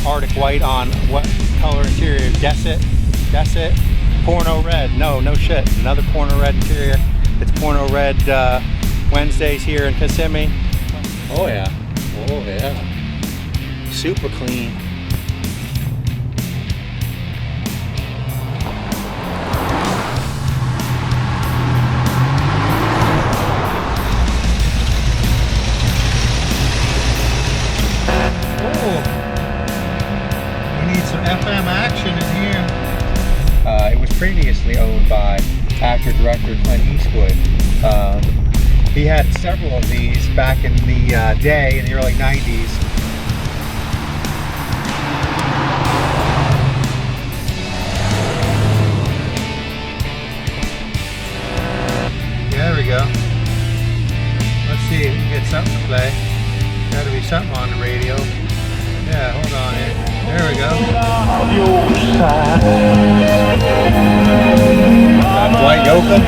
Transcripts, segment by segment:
Arctic white on what color interior? Guess it. Guess it. Porno red. No shit. Another porno red interior. It's porno red Wednesdays here in Kissimmee. Oh yeah. Oh yeah. Super clean. FM action in here. It was previously owned by actor-director Clint Eastwood. He had several of these back in the day, in the early 90s. There we go. Let's see if we can get something to play. Gotta be something on the radio. Yeah, hold on here. There we go. Dwight Yoakam.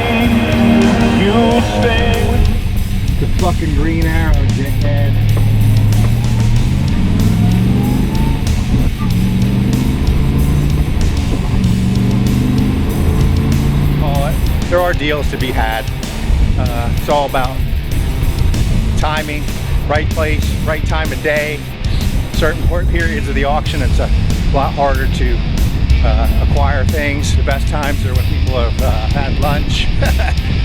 The fucking Green Arrow, dickhead. There are deals to be had. It's all about timing, right place, right time of day. Certain periods of the auction, it's a lot harder to acquire things. The best times are when people have had lunch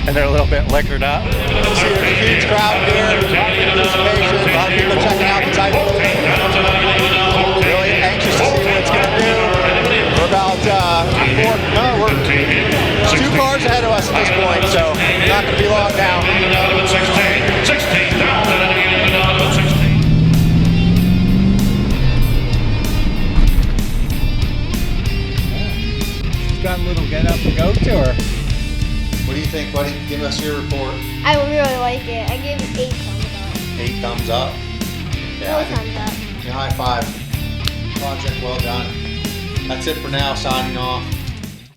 and they're a little bit liquored up. See, there's a huge crowd here, a lot of anticipation, a lot of people checking out the type. Really anxious to see what it's going to do. We're about we're 2 cars ahead of us at this point, so not going to be long now. 16 down. Got a little get up and go tour. What do you think, buddy? Give us your report. I really like it. I give it 8 thumbs up. 8 thumbs up? Yeah, 4 thumbs up. High five. Project well done. That's it for now. Signing off.